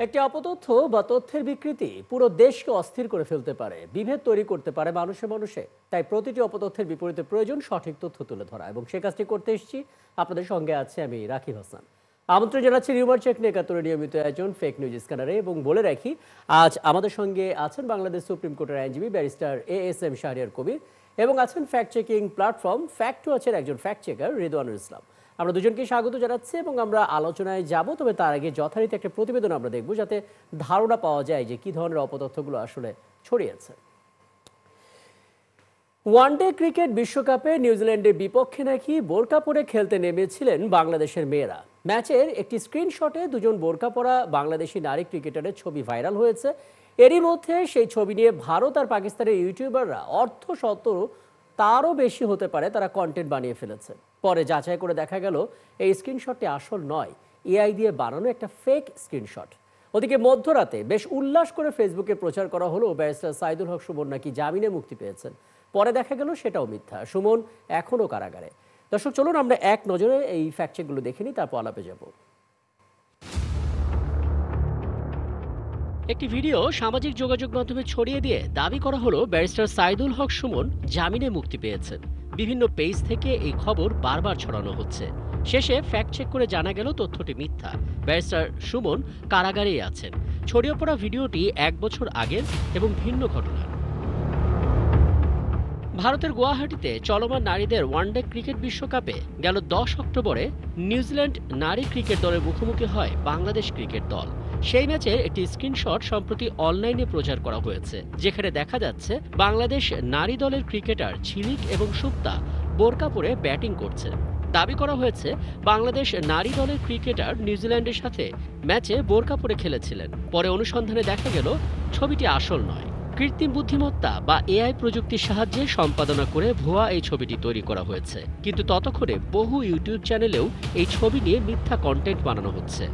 একটি অপতথ্য বা তথ্যের বিকৃতি পুরো দেশকে অস্থির করে ফেলতে পারে, বিভেদ তৈরি করতে পারে মানুষে মানুষে। তাই প্রতিটি অপতথ্যের বিপরীতে প্রয়োজন সঠিক তথ্য তুলে ধরা, এবং সে কাজটি করতে এসেছি। আপনাদের সঙ্গে আছে আমি রাকিব হাসান। আমন্ত্রণ জানাচ্ছি রিউমার চেক নিয়ে একাত্তরের নিয়মিত আয়োজন ফেক নিউজ স্ক্যানারে। এবং বলে রাখি, আজ আমাদের সঙ্গে আছেন বাংলাদেশ সুপ্রিম কোর্টের আইনজীবী ব্যারিস্টার ASM শাহরিয়ার কবির, এবং আছেন ফ্যাক্ট চেকিং প্ল্যাটফর্ম ফ্যাক্ট ওয়াচের একজন ফ্যাক্ট চেকার রিদওয়ানুল ইসলাম। আমরা দুজনকে স্বাগত জানাচ্ছি এবং আমরা আলোচনায় যাব। তবে তার আগে যথারীতি একটা প্রতিবেদন আমরা দেখব, যাতে ধারণা পাওয়া যায় যে কি ধরনের অপতথ্যগুলো আসলে ছড়িয়েছে। ওয়ানডে ক্রিকেট বিশ্বকাপে নিউজিল্যান্ডের বিপক্ষে নাকি বোরকা পরে খেলতে নেমেছিলেন বাংলাদেশের মেয়েরা। ম্যাচের একটি স্ক্রিনশটে দুজন বোরকা পরা বাংলাদেশি নারী ক্রিকেটারের ছবি ভাইরাল হয়েছে। এরই মধ্যে সেই ছবি নিয়ে ভারত আর পাকিস্তানের ইউটিউবাররা অর্থ শত তারও বেশি হতে পারে তারা কন্টেন্ট বানিয়ে ফেলেছে। পরে যাচাই করে দেখা গেল এই স্ক্রিনশটটি আসল নয়, AI দিয়ে বানানো একটা ফেক স্ক্রিনশট। ওদিকে মধ্যরাতে বেশ উল্লাস করে ফেসবুকে প্রচার করা হলো ব্যারিস্টার সাইদুল হক সুমন নাকি জামিনে মুক্তি পেয়েছেন। পরে দেখা গেল সেটাও মিথ্যা, সুমন এখনও কারাগারে। দর্শক, চলুন আমরা এক নজরে এই ফ্যাক্ট চেকগুলো দেখে নিই, তারপর আলাপে যাব। একটি ভিডিও সামাজিক যোগাযোগ মাধ্যমে ছড়িয়ে দিয়ে দাবি করা হলো ব্যারিস্টার সাইদুল হক সুমন জামিনে মুক্তি পেয়েছেন। বিভিন্ন পেজ থেকে এই খবর বারবার ছড়ানো হচ্ছে। শেষে ফ্যাক্ট চেক করে জানা গেল তথ্যটি মিথ্যা। ব্যারিস্টার সুমন কারাগারেই আছেন। ছড়িয়ে পড়া ভিডিওটি 1 বছর আগের এবং ভিন্ন ঘটনার। ভারতের গুয়াহাটিতে চলমান নারীদের ওয়ানডে ক্রিকেট বিশ্বকাপে গেল 10 অক্টোবরে নিউজিল্যান্ড নারী ক্রিকেট দলের মুখোমুখি হয় বাংলাদেশ ক্রিকেট দল। সেই ম্যাচের একটি স্ক্রিনশট সম্প্রতি অনলাইনে প্রচার করা হয়েছে, যেখানে দেখা যাচ্ছে বাংলাদেশ নারী দলের ক্রিকেটার ঝিলিক এবং সুপ্তা বোরকা পরে ব্যাটিং করছে। দাবি করা হয়েছে বাংলাদেশ নারী দলের ক্রিকেটার নিউজিল্যান্ডের সাথে ম্যাচে বোরকা পরে খেলেছিলেন। পরে অনুসন্ধানে দেখা গেল ছবিটি আসল নয়। কৃত্রিম বুদ্ধিমত্তা বা AI প্রযুক্তির সাহায্যে সম্পাদনা করে ভুয়া এই ছবিটি তৈরি করা হয়েছে। কিন্তু ততক্ষণে বহু ইউটিউব চ্যানেলেও এই ছবি নিয়ে মিথ্যা কন্টেন্ট বানানো হচ্ছে।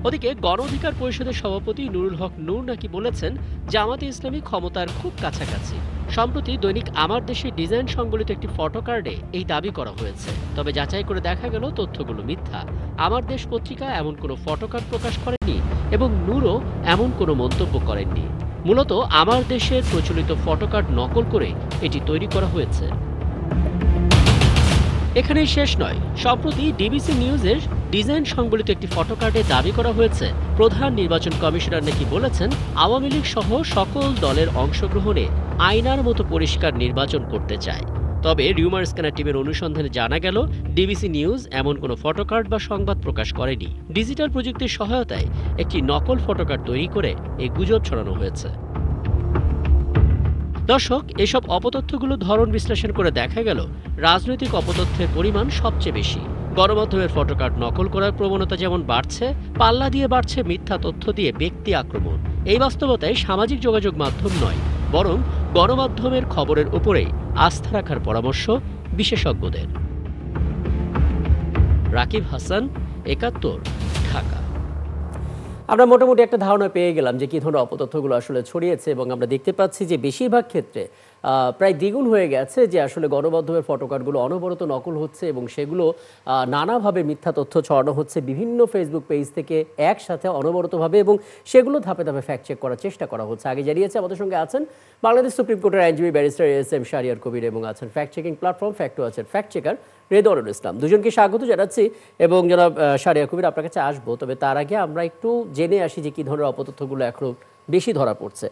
ওদিকে গণ অধিকার পরিষদের সভাপতি নুরুল হক নূর নাকি বলেছেন জামাতে ইসলামী ক্ষমতার খুব কাছাকাছি। সম্প্রতি দৈনিক আমার দেশের ডিজাইন সংবলিত একটি ফটোকার্ডে এই দাবি করা হয়েছে। তবে যাচাই করে দেখা গেল তথ্যগুলো মিথ্যা। আমার দেশ পত্রিকা এমন কোনো ফটোকার্ড প্রকাশ করেনি এবং নূরও এমন কোনো মন্তব্য করেননি। মূলত আমার দেশের প্রচলিত ফটোকার্ড নকল করে এটি তৈরি করা হয়েছে। এখানেই শেষ নয়। সম্প্রতি ডিবিসি নিউজের ডিজাইন সংবলিত একটি ফটোকার্ডে দাবি করা হয়েছে প্রধান নির্বাচন কমিশনার নাকি বলেছেন আওয়ামী লীগ সহ সকল দলের অংশগ্রহণে আয়নার মতো পরিষ্কার নির্বাচন করতে চায়। তবে রিউমার স্ক্যানার টিমের অনুসন্ধানে জানা গেল ডিবিসি নিউজ এমন কোনো ফটোকার্ড বা সংবাদ প্রকাশ করেনি। ডিজিটাল প্রযুক্তির সহায়তায় একটি নকল ফটোকার্ড তৈরি করে এই গুজব ছড়ানো হয়েছে। দর্শক, এসব অপতথ্যগুলো ধরন বিশ্লেষণ করে দেখা গেল রাজনৈতিক অপতথ্যের পরিমাণ সবচেয়ে বেশি। গণমাধ্যমের ফটোকার্ড নকল করার প্রবণতা যেমন বাড়ছে, পাল্লা দিয়ে বাড়ছে মিথ্যা তথ্য দিয়ে ব্যক্তি আক্রমণ। এই বাস্তবতায় সামাজিক যোগাযোগ মাধ্যম নয়, বরং গণমাধ্যমের খবরের উপরেই আস্থা রাখার পরামর্শ বিশেষজ্ঞদের। রাকিব হাসান, ৭১, ঢাকা। আমরা মোটামুটি একটা ধারণা পেয়ে গেলাম যে কী ধরনের অপতথ্যগুলো আসলে ছড়িয়েছে, এবং আমরা দেখতে পাচ্ছি যে বেশিরভাগ ক্ষেত্রে প্রায় দ্বিগুণ হয়ে গেছে যে আসলে গণমাধ্যমের ফটোকার্ডগুলো অনবরত নকল হচ্ছে, এবং সেগুলো নানাভাবে মিথ্যা তথ্য ছড়ানো হচ্ছে বিভিন্ন ফেসবুক পেজ থেকে একসাথে অনবরতভাবে, এবং সেগুলো ধাপে ধাপে ফ্যাক্ট চেক করার চেষ্টা করা হচ্ছে। আগে জানিয়েছে আমাদের সঙ্গে আছেন বাংলাদেশ সুপ্রিম কোর্টের আইনজীবী ব্যারিস্টার ASM শাহরিয়ার কবির, এবং আছেন ফ্যাক্ট চেকিং প্ল্যাটফর্ম ফ্যাক্ট ওয়াচের ফ্যাক্ট চেকার রিদওয়ানুল ইসলাম। দুজনকে স্বাগত জানাচ্ছি। এবং জনাব শাহরিয়ার কবির, আপনার কাছে আসবো, তবে তার আগে আমরা একটু জেনে আসি যে কী ধরনের অপতথ্যগুলো এখন বেশি ধরা পড়ছে।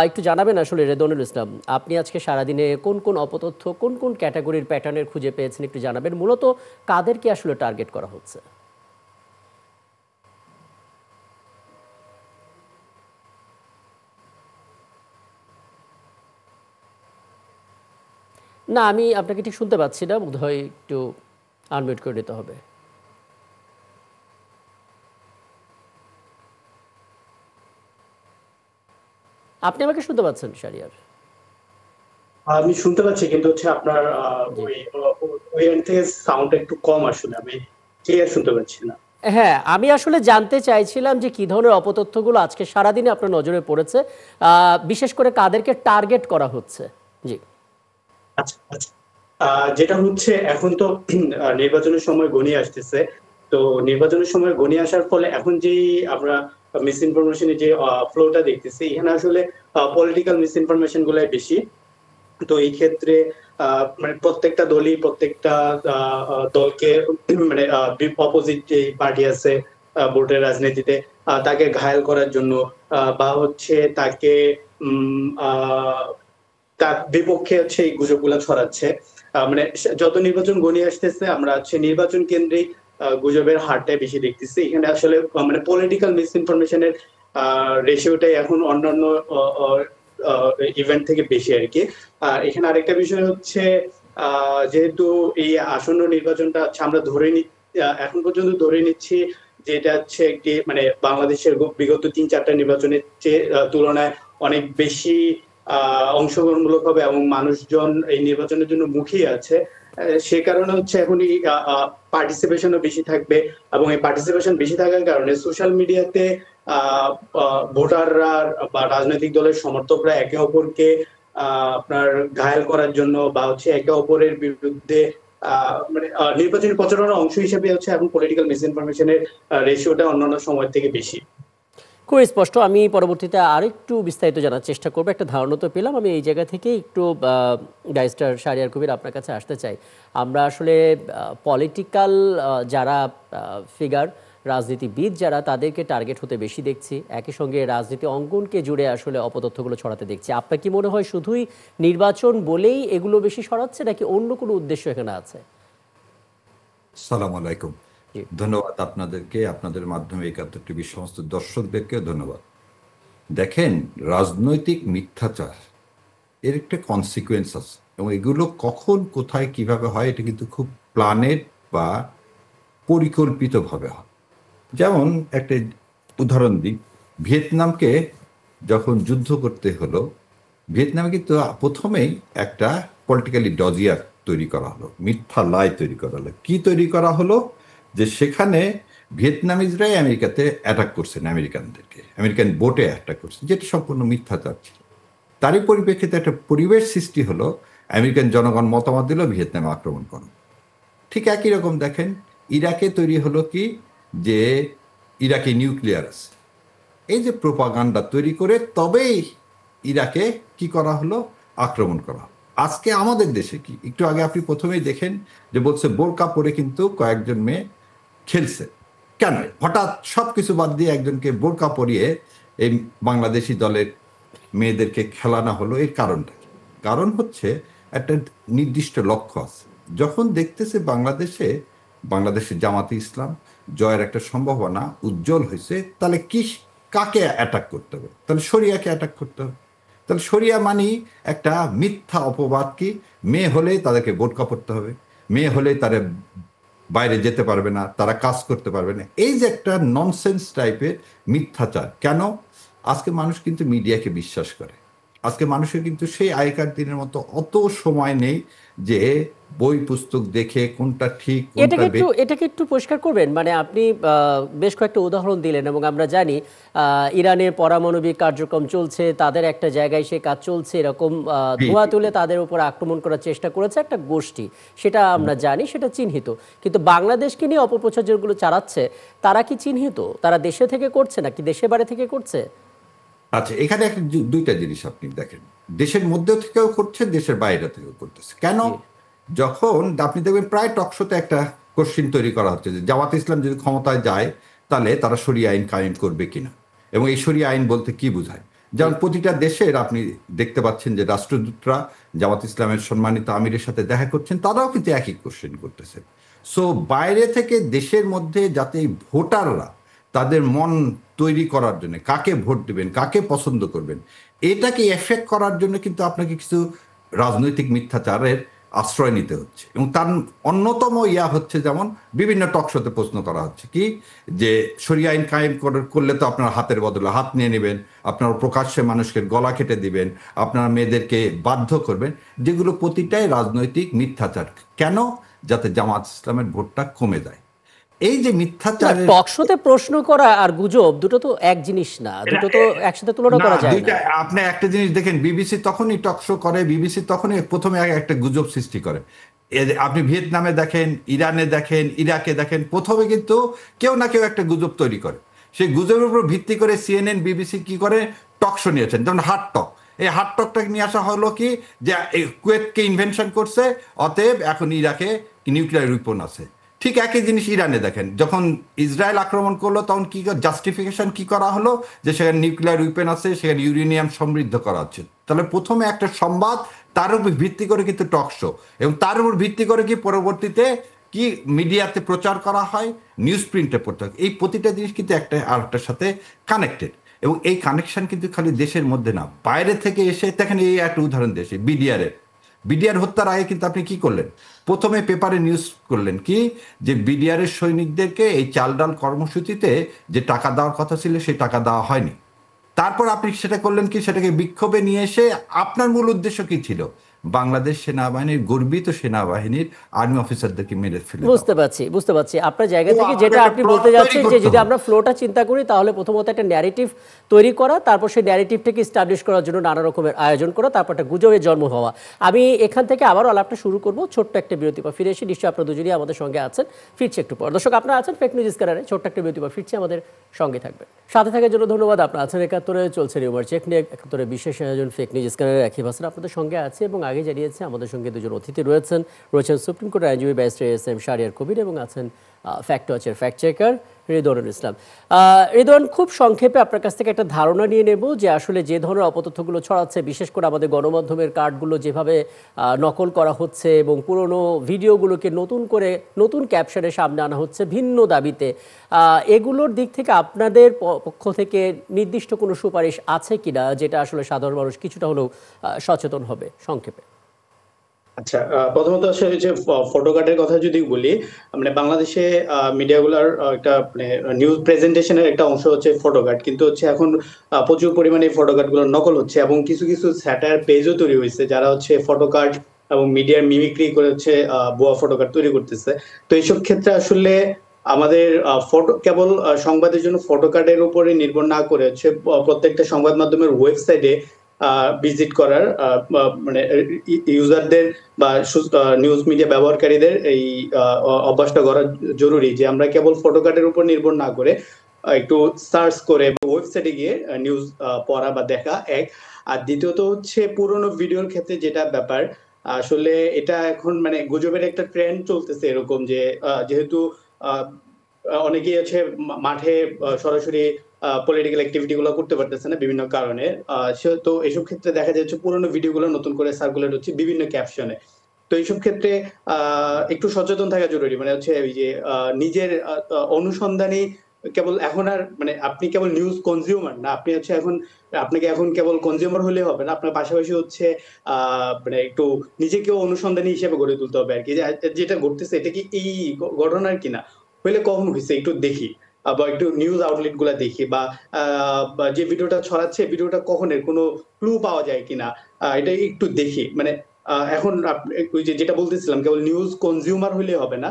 একটু জানাবেন আসলে রিদওয়ানুল ইসলাম, আপনি আজকে সারাদিনে কোন কোন অপতথ্য, কোন কোন ক্যাটাগরির প্যাটার্নের খুঁজে পেয়েছেন, একটু জানাবেন। মূলত কাদেরকে আসলে টার্গেট করা হচ্ছে? না, আমি আপনাকে ঠিক শুনতে পাচ্ছি না, বোধহয় একটু আনমিউট করে নিতে হবে। আপনি আমাকে শুনতে পাচ্ছেন শাহরিয়ার? আমি শুনতে পাচ্ছি, কিন্তু হচ্ছে আপনার জি। ওই এন্ড থেকে সাউন্ড একটু কম, আসলে আমি ক্লিয়ার শুনতে পাচ্ছি না। হ্যাঁ, আমি আসলে জানতে চাইছিলাম যে কী ধরনের অপতথ্যগুলো আজকে সারাদিনে আপনার নজরে পড়েছে, বিশেষ করে কাদেরকে টার্গেট করা হচ্ছে। জি। আচ্ছা আচ্ছা, যেটা হচ্ছে এখন তো নির্বাচনের সময় ঘনিয়ে আসতেছে, তো তো নির্বাচনের সময় ঘনিয়ে আসার ফলে এখন যেই আমরা মিস ইনফরমেশনের যে ফ্লোটা দেখতেছি, এখানে আসলে পলিটিক্যাল মিস ইনফরমেশন গুলাই বেশি। তো এই ক্ষেত্রে মানে প্রত্যেকটা দলই প্রত্যেকটা দলকে মানে অপোজিট যে পার্টি আছে ভোটের রাজনীতিতে, তাকে ঘায়েল করার জন্য বা হচ্ছে তাকে তার বিপক্ষে হচ্ছে এই গুজবগুলো ছড়াচ্ছে। মানে যত নির্বাচন ঘনিয়ে আসতেছে আমরা হচ্ছে নির্বাচন কেন্দ্রিক গুজবের হারটা বেশি দেখতেছি। এখানে আসলে মানে পলিটিক্যাল মিস ইনফরমেশনের রেশিওটাই এখন অন্যান্য ইভেন্ট থেকে বেশি আর কি। আর এখানে আরেকটা বিষয় হচ্ছে যেহেতু এই আসন্ন নির্বাচনটা হচ্ছে আমরা এখন পর্যন্ত ধরে নিচ্ছি যে এটা হচ্ছে একটি মানে বাংলাদেশের বিগত 3-4টা নির্বাচনের চেয়ে তুলনায় অনেক বেশি অংশগ্রহণমূলক হবে এবং মানুষজন এই নির্বাচনের জন্য মুখিয়ে আছে। সে কারণে হচ্ছে এখন এই পার্টিসিপেশনও বেশি থাকবে এবং এই পার্টিসিপেশন বেশি থাকার কারণে সোশ্যাল মিডিয়াতে ভোটাররা বা রাজনৈতিক দলের সমর্থকরা একে অপরকে আপনার ঘায়েল করার জন্য বা হচ্ছে একে অপরের বিরুদ্ধে মানে নির্বাচনী প্রচারণার অংশ হিসেবে হচ্ছে এখন পলিটিক্যাল মিস ইনফরমেশনের রেশিওটা অন্যান্য সময়ের থেকে বেশি। খুব স্পষ্ট। আমি পরবর্তীতে আরেকটু বিস্তারিত জানার চেষ্টা করবো। একটা ধারণা তো পেলাম। আমি এই জায়গা থেকে একটু ব্যারিস্টার শাহরিয়ার কবির আপনার কাছে আসতে চাই। আমরা আসলে পলিটিক্যাল যারা ফিগার, রাজনীতিবিদ যারা, তাদেরকে টার্গেট হতে বেশি দেখছি, একই সঙ্গে রাজনীতি অঙ্গনকে জুড়ে আসলে অপতথ্যগুলো ছড়াতে দেখছি। আপনার কি মনে হয় শুধুই নির্বাচন বলেই এগুলো বেশি ছড়াচ্ছে, নাকি অন্য কোনো উদ্দেশ্য এখানে আছে? সালাম আলাইকুম। জি। ধন্যবাদ আপনাদেরকে, আপনাদের মাধ্যমে ৭১ টিভির সমস্ত দর্শকদেরকে ধন্যবাদ। দেখেন, রাজনৈতিক মিথ্যাচার এর একটা কনসিকুয়েন্স আছে এবং এগুলো কখন কোথায় কিভাবে হয় এটা কিন্তু খুব প্ল্যানেড বা পরিকল্পিতভাবে হয়। যেমন একটা উদাহরণ দিই, ভিয়েতনামকে যখন যুদ্ধ করতে হলো, ভিয়েতনামে কিন্তু প্রথমেই একটা পলিটিক্যালি ডজিয়ার তৈরি করা হলো, মিথ্যা লাই তৈরি করা হলো। কি তৈরি করা হলো? যে সেখানে ভিয়েতনামিজরাই আমেরিকাতে অ্যাটাক করছেন, আমেরিকানদেরকে, আমেরিকান বোটে অ্যাটাক করছেন, যেটা সম্পূর্ণ মিথ্যাচার ছিল। তারই পরিপ্রেক্ষিতে একটা পরিবেশ সৃষ্টি হলো, আমেরিকান জনগণ মতামত দিল ভিয়েতনামে আক্রমণ করো। ঠিক একই রকম দেখেন, ইরাকে তৈরি হলো কি, যে ইরাকে নিউক্লিয়ার আছে। এই যে প্রোপাগান্ডা তৈরি করে তবেই ইরাকে কি করা হলো, আক্রমণ করা হলো। আজকে আমাদের দেশে কি, একটু আগে আপনি প্রথমেই দেখেন যে বলছে বোরকা পরে কিন্তু কয়েকজন মেয়ে খেলছে। কেন হঠাৎ সবকিছু বাদ দিয়ে একজনকে বোরকা পরিয়ে এই বাংলাদেশি দলের মেয়েদেরকে খেলানো হলো? এর কারণটা কি? কারণ হচ্ছে একটা নির্দিষ্ট লক্ষ্য আছে। যখন দেখতেছে বাংলাদেশে জামাতে ইসলাম জয়ের একটা সম্ভাবনা উজ্জ্বল হয়েছে, তাহলে কাকে অ্যাটাক করতে হবে? তাহলে শরিয়াকে অ্যাটাক করতে হবে। তাহলে শরিয়া মানি একটা মিথ্যা অপবাদ, কি মেয়ে হলেই তাদেরকে বোরকা পরতে হবে, মেয়ে হলেই তারা বাইরে যেতে পারবে না, তারা কাজ করতে পারবে না। এই যে একটা ননসেন্স টাইপের মিথ্যাচার। কেন? আজকে মানুষ কিন্তু মিডিয়াকে বিশ্বাস করে। আজকে মানুষের কিন্তু সেই আগেকার দিনের মতো অত সময় নেই যে বই পুস্তক দেখে কোনটা ঠিক কোনটা এটাকে একটু পরিষ্কার করবেন। মানে আপনি বেশ কয়েকটা উদাহরণ দিলেন এবং আমরা জানি ইরানের পারমাণবিক কার্যক্রম চলছে, তাদের একটা জায়গায় সে কাজ চলছে, এরকম ধোঁয়া তুলে তাদের উপর আক্রমণ করার চেষ্টা করেছে একটা গোষ্ঠী, সেটা আমরা জানি, সেটা চিহ্নিত। কিন্তু বাংলাদেশকে নিয়ে অপপ্রচার যেগুলো চালাচ্ছে, তারা কি চিহ্নিত? তারা দেশে থেকে করছে নাকি দেশের বাইরে থেকে করছে? আচ্ছা, এখানে একটা দুইটা জিনিস আপনি দেখেন, দেশের মধ্যে থেকেও করছে, দেশের বাইরে থেকেও করতেছে। কেন? যখন আপনি দেখবেন প্রায় টকশোতে একটা কোশ্চিন তৈরি করা হচ্ছে যে জামাত ইসলাম যদি ক্ষমতায় যায় তাহলে তারা শরিয়া আইন কায়েম করবে কিনা, এবং এই শরিয়া আইন বলতে কি বোঝায়। যেমন প্রতিটা দেশের আপনি দেখতে পাচ্ছেন যে রাষ্ট্রদূতরা জামাত ইসলামের সম্মানিত আমিরের সাথে দেখা করছেন, তারাও কিন্তু একই কোশ্চেন করতেছে। সো বাইরে থেকে দেশের মধ্যে যাতে ভোটাররা তাদের মন তৈরি করার জন্য, কাকে ভোট দেবেন, কাকে পছন্দ করবেন, এটাকে এফেক্ট করার জন্য কিন্তু আপনাকে কিছু রাজনৈতিক মিথ্যাচারের আশ্রয় নিতে হচ্ছে। এবং তার অন্যতম হচ্ছে, যেমন বিভিন্ন টকশোতে প্রশ্ন করা হচ্ছে কি, যে শরিয়া আইন কায়েম করলে তো আপনার হাতের বদলে হাত নিয়ে নেবেন, আপনার প্রকাশ্যে মানুষকে গলা কেটে দিবেন, আপনার মেয়েদেরকে বাধ্য করবেন, যেগুলো প্রতিটাই রাজনৈতিক মিথ্যাচার। কেন? যাতে জামাত ইসলামের ভোটটা কমে যায়। এই যে মিথ্যাচার, টকশোতে প্রশ্ন করা আর গুজব দুটো তো এক জিনিস না, দুটো তো একসাথে তুলনা করা যায় না। আপনি একটা জিনিস দেখেন, বিবিসি তখনই টকশো করে, বিবিসি তখনই প্রথমে একটা গুজব সৃষ্টি করে। আপনি ভিয়েতনামে দেখেন, ইরানে দেখেন, ইরাকে দেখেন, প্রথমে কিন্তু কেউ না কেউ একটা গুজব তৈরি করে। সেই গুজবের উপর ভিত্তি করে সিএনএন, বিবিসি কি করে, টক শো নিয়েছেন, যেমন হার্ট টক। এই হার্ট টকটাকে নিয়ে আসা হলো কি, যে কুয়েতকে ইনভেনশন করছে, অতএব এখন ইরাকে নিউক্লিয়ার উইপন আছে। ঠিক একই জিনিস ইরানে দেখেন, যখন ইসরায়েল আক্রমণ করলো তখন কি জাস্টিফিকেশন কি করা হলো, যে সেখানে নিউক্লিয়ার উইপেন আছে, সেখানে ইউরেনিয়াম সমৃদ্ধ করা হচ্ছে। তাহলে প্রথমে একটা সংবাদ, তার উপর ভিত্তি করে কিন্তু টক শো, এবং তার উপর ভিত্তি করে কি পরবর্তীতে কি মিডিয়াতে প্রচার করা হয়, নিউজ প্রিন্টে প্রচার, এই প্রতিটা জিনিস কিন্তু একটা আরেকটার সাথে কানেক্টেড। এবং এই কানেকশন কিন্তু খালি দেশের মধ্যে না, বাইরে থেকে এসে দেখেন, এই একটা উদাহরণ দেশে বিডিআর হত্যার আগে কিন্তু আপনি কি করলেন, প্রথমে পেপারে নিউজ করলেন কি, যে বিডিআরের সৈনিকদেরকে এই চাল ডাল কর্মসূচিতে যে টাকা দেওয়ার কথা ছিল সেই টাকা দেওয়া হয়নি। তারপর আপনি সেটা করলেন কি, সেটাকে বিক্ষোভে নিয়ে এসে আপনার মূল উদ্দেশ্য কি ছিল, বাংলাদেশ সেনাবাহিনীর, গর্বিত সেনাবাহিনীর আর্মি অফিসারদেরকে মেরে ফেলে দাও। বুঝতে পারছি আপনার জায়গা ও থেকে আপনাকে যেটা একটা আপনি প্লট বলতে তৈরি যাচ্ছেন, যে করতে যদি হবে। আমরা ফ্লোটা চিন্তা করি তাহলে প্রথমত একটা ন্যারেটিভ তৈরি করা, তারপর সেই ন্যারেটিভটাকে স্টাবলিশ করার জন্য নানা রকমের আয়োজন করা, তারপর একটা গুজবের জন্ম হওয়া। আমি এখান থেকে আবারও আলাপটা শুরু করব, ছোট্ট একটা বিরতি পর ফিরে এসে নিশ্চয়ই আপনারা দুজনেই আমাদের সঙ্গে আছেন, ফিরছি একটু পর। দর্শক, আপনারা আছেন ফেক নিউজ স্ক্যানারে, ছোট্ট একটা বিরতি পর ফিরছি, আমাদের সঙ্গে থাকবেন। সাথে থাকার জন্য ধন্যবাদ। আপনারা আছেন একাত্তরে, চলছে রিউমার চেক নিয়ে, একাত্তরে বিশেষ আয়োজন ফেক নিউজ স্ক্যানারের একই ভাষা আপনাদের সঙ্গে আছে, এবং আগে জানিয়েছে আমাদের সঙ্গে দুজন অতিথি রয়েছেন সুপ্রিম কোর্টের আইনজীবী ব্যারিস্টার এস.এম. শাহরিয়ার কবির, এবং আছেন ফ্যাক্ট ওয়াচের ফ্যাক্ট চেকার রিদওয়ানুল ইসলাম। রিদওয়ান, খুব সংক্ষেপে আপনার কাছ থেকে একটা ধারণা নিয়ে নেব যে আসলে যে ধরনের অপতথ্যগুলো ছড়াচ্ছে, বিশেষ করে আমাদের গণমাধ্যমের কার্ডগুলো যেভাবে নকল করা হচ্ছে এবং পুরনো ভিডিওগুলোকে নতুন করে নতুন ক্যাপশনের সামনে আনা হচ্ছে ভিন্ন দাবিতে, এগুলোর দিক থেকে আপনাদের পক্ষ থেকে নির্দিষ্ট কোনো সুপারিশ আছে কিনা, যেটা আসলে সাধারণ মানুষ কিছুটা হলেও সচেতন হবে, সংক্ষেপে? আচ্ছা, প্রথমত আসলে যে ফটোকার্ডের কথা যদি বলি, মানে বাংলাদেশে মিডিয়াগুলার একটা মানে নিউজ প্রেজেন্টেশনের একটা অংশ হচ্ছে ফটোকার্ড, কিন্তু হচ্ছে এখন প্রচুর পরিমাণে ফটোকার্ড গুলো নকল হচ্ছে, এবং কিছু কিছু স্যাটায়ার পেজও তৈরি হয়েছে যারা হচ্ছে ফটোকার্ড এবং মিডিয়ার মিমিক্রি করে হচ্ছে ভুয়া ফটোকার্ড তৈরি করতেছে। তো এইসব ক্ষেত্রে আসলে আমাদের ফটো কেবল সংবাদের জন্য ফটোকার্ডের উপরে নির্ভর না করে হচ্ছে প্রত্যেকটা সংবাদ মাধ্যমের ওয়েবসাইটে ভিজিট করার, মানে ইউজারদের বা নিউজ মিডিয়া ব্যবহারকারীদের এই অভ্যাসটা করা জরুরি, যে আমরা কেবল ফটোকার্ডের উপর নির্ভর না করে একটু সার্চ করে ওয়েবসাইটে গিয়ে নিউজ পড়া বা দেখা এক। আর দ্বিতীয়ত হচ্ছে পুরোনো ভিডিওর ক্ষেত্রে যেটা ব্যাপার, আসলে এটা এখন মানে গুজবের একটা ট্রেন্ড চলতেছে এরকম, যে যেহেতু অনেকেই আছে মাঠে সরাসরি পলিটিক্যাল অ্যাক্টিভিটি গুলো করতে পারতেছে না বিভিন্ন কারণে, তো এইসব ক্ষেত্রে দেখা যাচ্ছে পুরোনো ভিডিও গুলো নতুন করে সার্কুলেট হচ্ছে বিভিন্ন ক্যাপশনে। তো এইসব ক্ষেত্রে একটু সচেতন থাকা জরুরি, মানে হচ্ছে ওই যে নিজের অনুসন্ধানী কেবল এখন আর মানে আপনি কেবল নিউজ কনজিউমার না, আপনি হচ্ছে এখন আপনাকে এখন কেবল কনজিউমার হলে হবে না, আপনার পাশাপাশি হচ্ছে মানে একটু নিজেকেও অনুসন্ধানী হিসেবে গড়ে তুলতে হবে আর কি, যেটা ঘটতেছে এটা কি এই ঘটনার কিনা, হইলে কখন হয়েছে একটু দেখি, বা একটু নিউজ আউটলেট গুলা দেখি, বা যে ভিডিওটা ছড়াচ্ছে ভিডিওটা কখনের কোনো ক্লু পাওয়া যায় কিনা, এটা একটু দেখি। মানে এখন ওই যে যেটা বলতেছিলাম, কেবল নিউজ কনজিউমার হলে হবে না,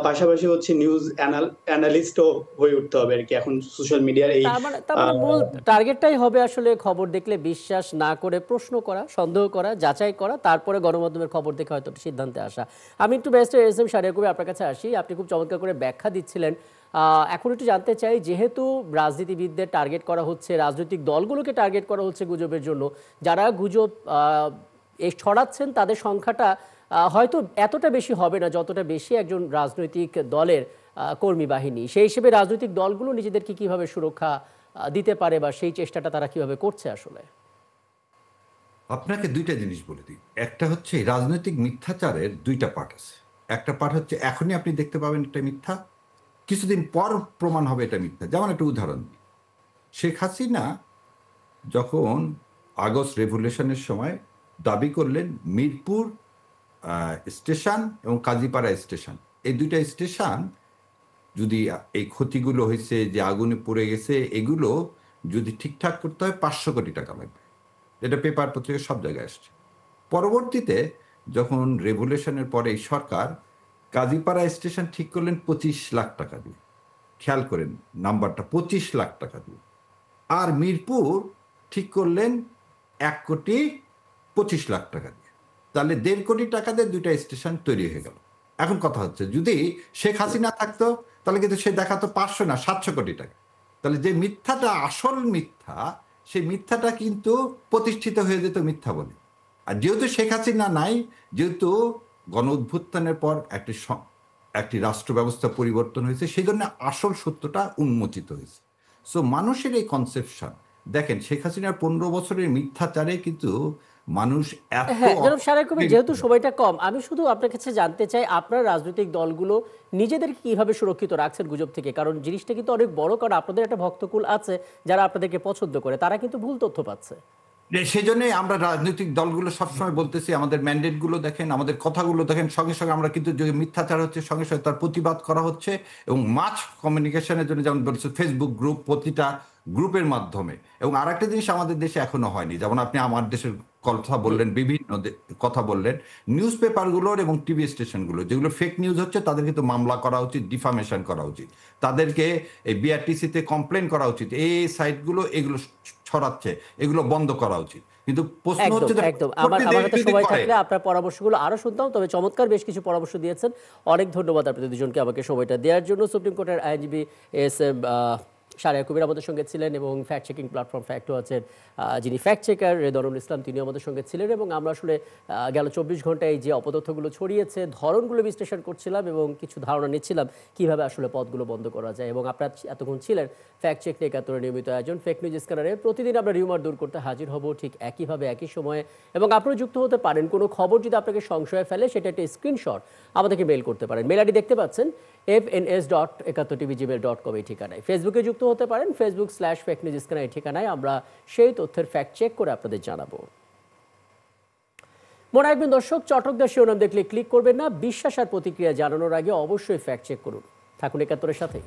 পাশাপাশি হচ্ছে নিউজ অ্যানালিস্টও হয়ে উঠতে হবে আর কি এখন সোশ্যাল মিডিয়ার এই তার মানে মূল টার্গেটটাই হবে আসলে খবর দেখলে বিশ্বাস না করে প্রশ্ন করা, সন্দেহ করা, যাচাই করা, তারপরে গণমাধ্যমের খবর দেখে হয়তো সিদ্ধান্তে আসা। আমি একটু ব্যারিস্টার এস.এম. শাহরিয়ার কবির আপনার কাছে আসি, আপনি খুব চমৎকার করে ব্যাখ্যা দিচ্ছিলেন। এখন একটু জানতে চাই, যেহেতু রাজনীতিবিদদের টার্গেট করা হচ্ছে, রাজনৈতিক দলগুলোকে টার্গেট করা হচ্ছে গুজবের জন্য, যারা গুজব এই ছড়াচ্ছেন তাদের সংখ্যাটা হয়তো এতটা বেশি হবে না যতটা বেশি একজন রাজনৈতিক দলের কর্মী বাহিনী। সেই হিসেবে রাজনৈতিক দলগুলো নিজেদেরকে কিভাবে সুরক্ষা দিতে পারে, বা সেই চেষ্টাটা তারা কিভাবে করছে আসলে? আপনাকে দুইটা জিনিস বলে দিই। একটা হচ্ছে রাজনৈতিক মিথ্যাচারের দুইটা পার্ট আছে। একটা পার্ট হচ্ছে এখনই আপনি দেখতে পাবেন এটা মিথ্যা, কিছুদিন পর প্রমাণ হবে এটা মিথ্যা। যেমন একটা উদাহরণ দিই, শেখ হাসিনা যখন আগস্ট রেভলিউশনের সময় দাবি করলেন মিরপুর স্টেশন এবং কাজীপাড়া স্টেশন, এই দুইটা স্টেশন যদি এই ক্ষতিগুলো হয়েছে, যে আগুনে পড়ে গেছে, এগুলো যদি ঠিকঠাক করতে হয় 500 কোটি টাকা লাগবে। এটা পেপার পত্রিকা সব জায়গায় আসছে। পরবর্তীতে যখন রেভলিউশনের পরে এই সরকার কাজীপাড়া স্টেশন ঠিক করলেন 25 লাখ টাকা দিয়ে, খেয়াল করেন নাম্বারটা, 25 লাখ টাকা দিয়ে। আর মিরপুর ঠিক করলেন 1,25,00,000 টাকা দিয়ে। তাহলে 1.5 কোটি টাকা দিয়ে 2টা স্টেশন তৈরি হয়ে গেল। এখন কথা হচ্ছে যদি শেখ হাসিনা থাকতো তাহলে কিন্তু সে দেখাতো 500 না 700 কোটি টাকা। তাহলে যে মিথ্যাটা আসল মিথ্যা, সেই মিথ্যাটা কিন্তু প্রতিষ্ঠিত হয়ে যেত মিথ্যা বলে। আর যেহেতু শেখ হাসিনা নাই, যেহেতু গণ অভ্যুত্থানের পর একটি রাষ্ট্র ব্যবস্থা পরিবর্তন হয়েছে, সেই জন্য আসল সত্যটা উন্মোচিত হয়েছে। সো মানুষের এই কনসেপশন, দেখেন শেখ হাসিনার 15 বছরের মিথ্যাচারে কিন্তু মানুষ এত হ্যাঁ, জনাব সারেক কবির, যেহেতু সময়টা কম, আমি শুধু আপনার কাছে জানতে চাই আপনার রাজনৈতিক দলগুলো নিজেদেরকে কিভাবে সুরক্ষিত রাখছেন গুজব থেকে, কারণ জিনিসটা কিন্তু অনেক বড়, কারণ আপনাদের একটা ভক্তকুল আছে যারা আপনাদেরকে পছন্দ করে, তারা কিন্তু ভুল তথ্য পাচ্ছে। সেই জন্য আমরা রাজনৈতিক দলগুলো সবসময় বলতেছি, আমাদের ম্যান্ডেট গুলো দেখেন, আমাদের কথাগুলো দেখেন, সঙ্গে সঙ্গে আমরা কিন্তু যে মিথ্যাচার হচ্ছে সঙ্গে সঙ্গে তার প্রতিবাদ করা হচ্ছে। এবং মাস কমিউনিকেশনের জন্য যেমন বলছে ফেসবুক গ্রুপ, প্রতিটা গ্রুপের মাধ্যমে। এবং আর একটা জিনিস আমাদের দেশে এখনো হয়নি, যেমন আপনি আমার দেশের কথা বললেন, বিভিন্ন কথা বললেন, নিউজ পেপারগুলোর এবং টিভি স্টেশনগুলো যেগুলো ফেক নিউজ হচ্ছে তাদের কিন্তু মামলা করা উচিত, ডিফামেশন করা উচিত, তাদেরকে এই বিআরটিসিতে কমপ্লেন করা উচিত, এই সাইটগুলো এগুলো ছড়াচ্ছে, এগুলো বন্ধ করা উচিত। কিন্তু প্রশ্ন একদম হচ্ছে যে একদম, আমার আমার হাতে সময় থাকলে আপনার পরামর্শগুলো আরো শুনতাম, তবে চমৎকার বেশ কিছু পরামর্শ দিয়েছেন। অনেক ধন্যবাদ আপনাদের দুজনকে আমাকে সময়টা দেওয়ার জন্য। সুপ্রিম কোর্টের আইনজীবী এস এম শাহরিয়ার কবির আমাদের সঙ্গে ছিলেন, এবং ফ্যাক্ট চেকিং প্ল্যাটফর্ম ফ্যাক্টও আছেন যিনি ফ্যাক্ট চেকার রেদরুল ইসলাম, তিনি আমাদের সঙ্গে ছিলেন। এবং আমরা আসলে গেল 24 ঘন্টায় যে অপতথ্যগুলো ছড়িয়েছে ধরনগুলো বিশ্লেষণ করছিলাম এবং কিছু ধারণা নিচ্ছিলাম কিভাবে আসলে পথগুলো বন্ধ করা যায়। এবং আপনারা এতক্ষণ ছিলেন ফ্যাক্ট চেক নিয়ে একাত্তরের নিয়মিত আয়োজন ফেক নিউজ স্ক্যানারে। প্রতিদিন আমরা রিউমার দূর করতে হাজির হব ঠিক একইভাবে একই সময়ে, এবং আপনারা যুক্ত হতে পারেন। কোনো খবর যদি আপনাকে সংশয়ে ফেলে সেটা একটা স্ক্রিনশট আমাদেরকে মেল করতে পারেন। মেল আইডি দেখতে পাচ্ছেন fns.71tv@gmail.com এই ঠিকানায়। ফেসবুকে যুক্ত হতে পারেন Facebook/fake news স্ক্যানার এই ঠিকানায়। আমরা সেই তথ্যের ফ্যাক্ট চেক করে আপনাদের জানাবো। মনে রাখবেন দর্শক, চটকদার শিরোনাম দেখলে ক্লিক করবেন না। বিশ্বাস আর প্রতিক্রিয়া জানানোর আগে অবশ্যই ফ্যাক্ট চেক করুন। থাকুন 71-এর সাথে।